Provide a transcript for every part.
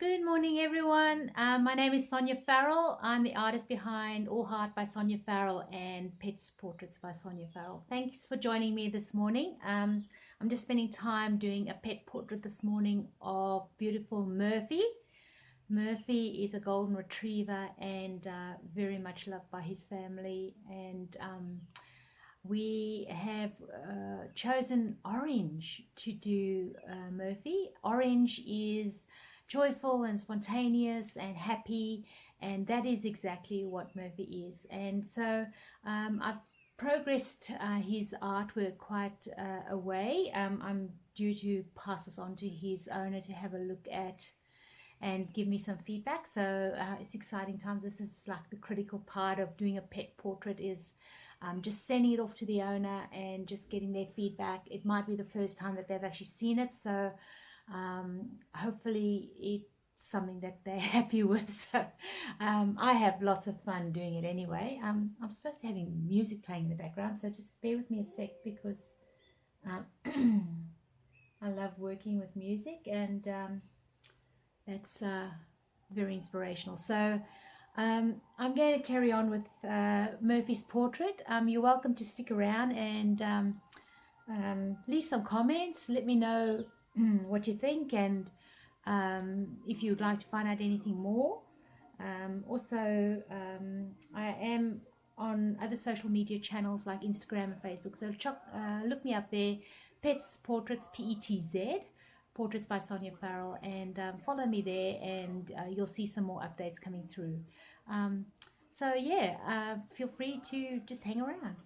Good morning, everyone. My name is Sonia Farrell. I'm the artist behind All Heart by Sonia Farrell and Pets Portraits by Sonia Farrell. Thanks for joining me this morning. I'm just spending time doing a pet portrait this morning of beautiful Murphy. Murphy is a golden retriever and very much loved by his family. And we have chosen orange to do Murphy. Orange is joyful and spontaneous and happy, and that is exactly what Murphy is. And so I've progressed his artwork quite a way. I'm due to pass this on to his owner to have a look at and give me some feedback. So it's exciting times. This is like the critical part of doing a pet portrait is just sending it off to the owner and just getting their feedback. It might be the first time that they've actually seen it, so hopefully it's something that they're happy with. So I have lots of fun doing it anyway. I'm supposed to be having music playing in the background, so just bear with me a sec because I love working with music, and that's very inspirational. So I'm going to carry on with Murphy's portrait. You're welcome to stick around and leave some comments. Let me know what you think, and if you'd like to find out anything more. I am on other social media channels like Instagram and Facebook, so look me up there. Pets Portraits, PETZ Portraits by Sonia Farrell, and follow me there, and you'll see some more updates coming through. So yeah, feel free to just hang around.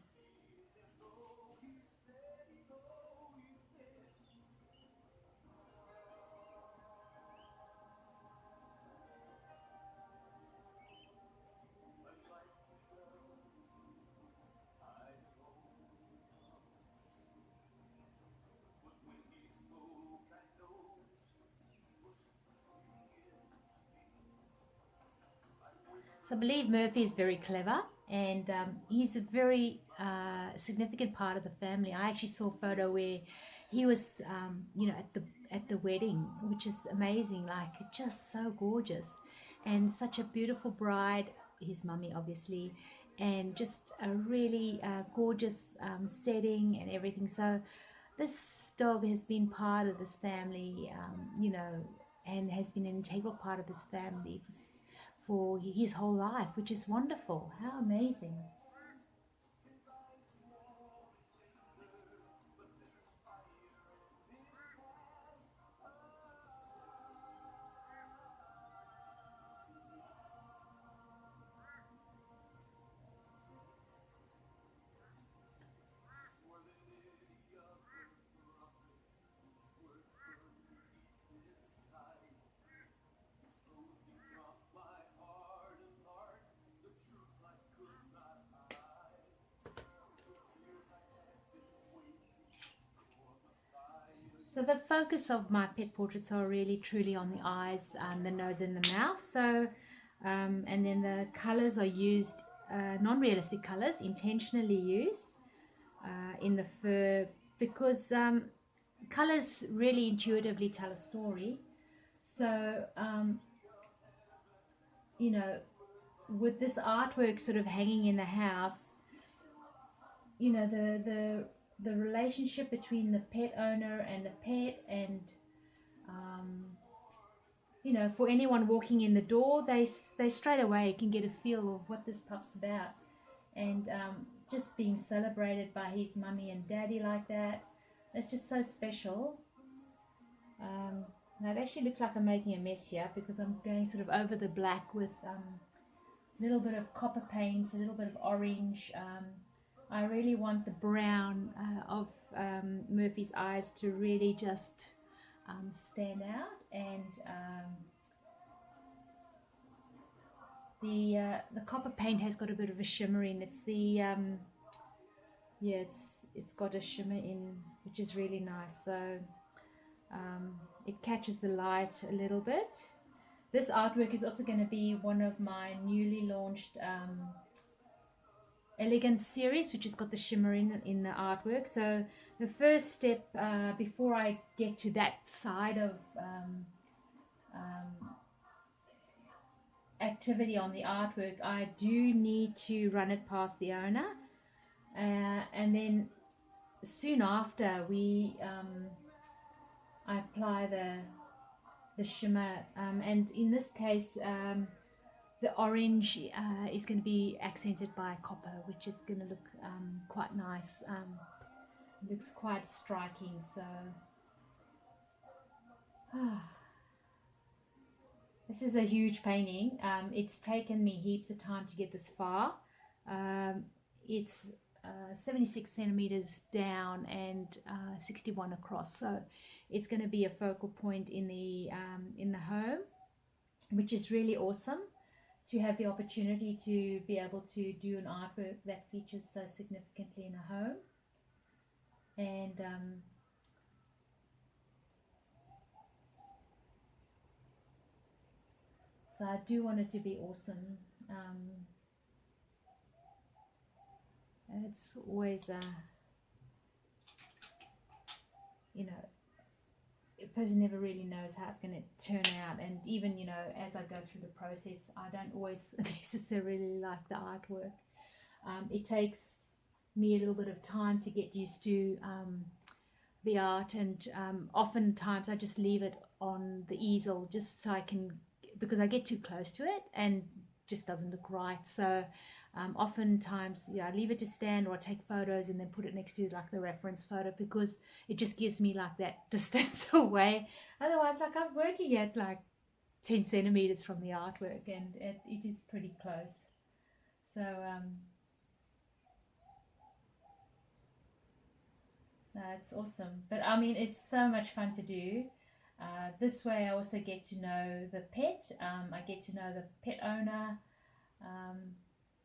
So I believe Murphy is very clever, and he's a very significant part of the family. I actually saw a photo where he was, at the wedding, which is amazing. Like, just so gorgeous, and such a beautiful bride. His mummy, obviously, and just a really gorgeous setting and everything. So this dog has been part of this family, and has been an integral part of this family for his whole life, which is wonderful. How amazing. So the focus of my pet portraits are really truly on the eyes, the nose and the mouth. So and then the colors are used, non-realistic colors, intentionally used in the fur, because colors really intuitively tell a story. So you know with this artwork sort of hanging in the house, the relationship between the pet owner and the pet, and um, for anyone walking in the door, they straight away can get a feel of what this pup's about, and just being celebrated by his mummy and daddy like that, it's just so special. Now it actually looks like I'm making a mess here because I'm going sort of over the black with a little bit of copper paint, a little bit of orange. I really want the brown of Murphy's eyes to really just stand out, and the copper paint has got a bit of a shimmer in. It's the yeah, it's got a shimmer in, which is really nice. So it catches the light a little bit. This artwork is also going to be one of my newly launched Elegance series, which has got the shimmer in the artwork. So the first step, before I get to that side of activity on the artwork, I do need to run it past the owner, and then soon after I apply the shimmer, and in this case the orange is going to be accented by copper, which is going to look quite nice. Looks quite striking. So this is a huge painting. It's taken me heaps of time to get this far. It's 76 centimeters down and 61 across, so it's going to be a focal point in the home, which is really awesome to have the opportunity to be able to do an artwork that features so significantly in a home. And so I do want it to be awesome. It's always a person never really knows how it's going to turn out, and even as I go through the process, I don't always necessarily like the artwork. It takes me a little bit of time to get used to the art, and oftentimes I just leave it on the easel just so I can, because I get too close to it and just doesn't look right. So oftentimes, I leave it to stand, or I take photos and then put it next to like the reference photo, because it just gives me like that distance away. Otherwise, like, I'm working at like 10 centimeters from the artwork, and it is pretty close. So no, it's awesome. But I mean, it's so much fun to do. This way I also get to know the pet. I get to know the pet owner.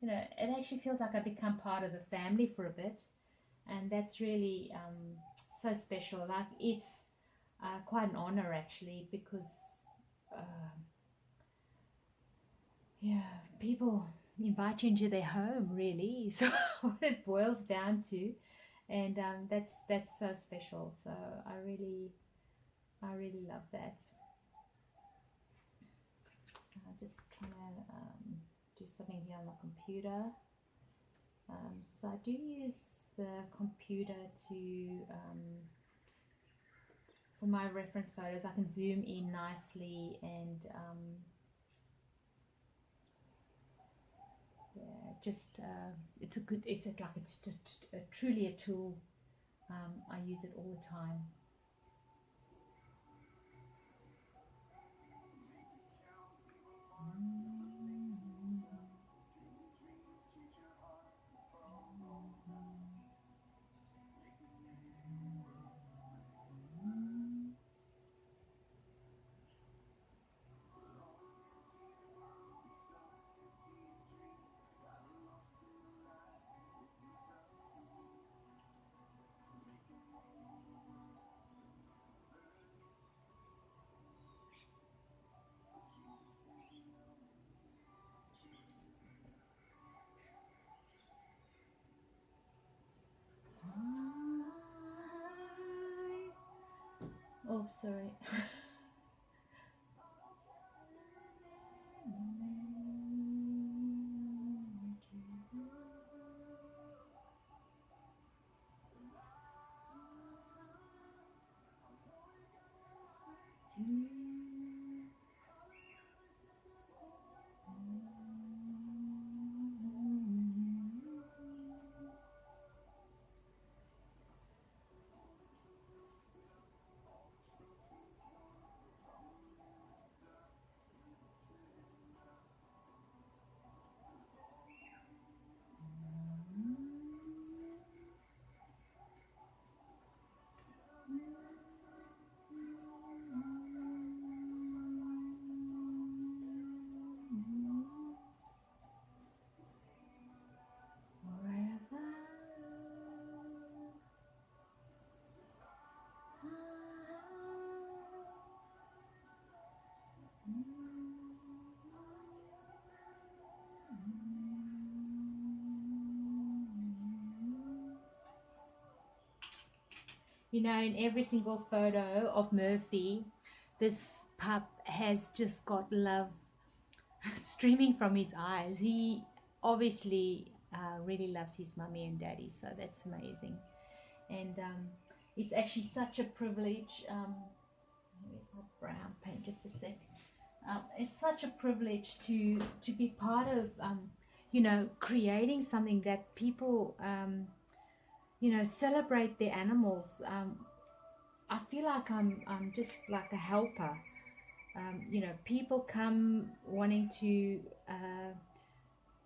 It actually feels like I become part of the family for a bit, and that's really so special. Like, it's quite an honor actually, because people invite you into their home, really. So what it boils down to, and that's so special. So I really love that. I'm just trying to do something here on the computer. So I do use the computer to for my reference photos. I can zoom in nicely, and just it's truly a tool. I use it all the time. Oh, sorry. In every single photo of Murphy, this pup has just got love streaming from his eyes. He obviously really loves his mummy and daddy, so that's amazing. And it's actually such a privilege. Where's my brown pen? Just a sec. It's such a privilege to be part of, creating something that people, celebrate their animals. I feel like I'm just like a helper. People come wanting to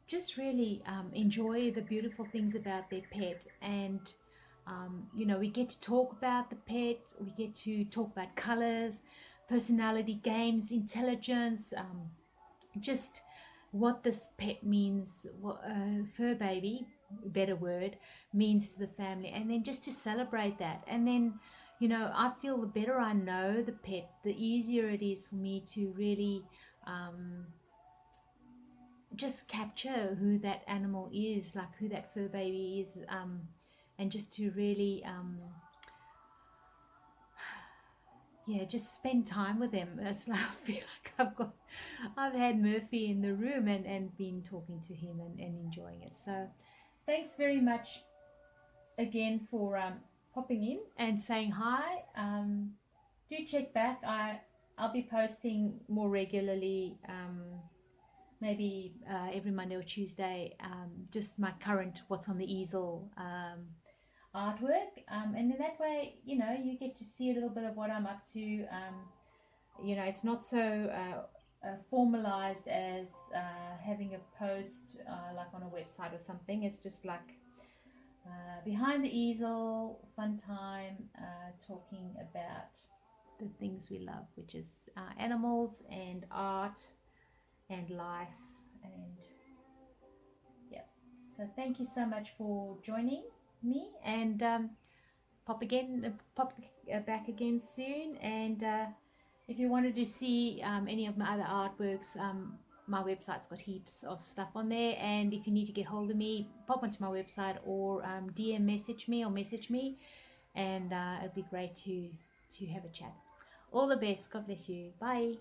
just really enjoy the beautiful things about their pet, and we get to talk about the pet, we get to talk about colors, personality, games, intelligence, just what this pet means, what fur baby, better word, means to the family, and then just to celebrate that. And then I feel the better I know the pet, the easier it is for me to really just capture who that animal is, like who that fur baby is, and just to really just spend time with them. It's like I feel like I've had Murphy in the room and been talking to him and enjoying it. So thanks very much again for popping in and saying hi. Do check back. I'll be posting more regularly, maybe every Monday or Tuesday, just my current what's on the easel artwork, and in that way you get to see a little bit of what I'm up to. It's not so formalized as having a post like on a website or something. It's just like behind the easel, fun time, talking about the things we love, which is animals and art and life. And yeah, so thank you so much for joining me, and pop back again soon. And if you wanted to see any of my other artworks, my website's got heaps of stuff on there, and if you need to get hold of me, pop onto my website or DM message me, and it'd be great to have a chat. All the best. God bless you. Bye.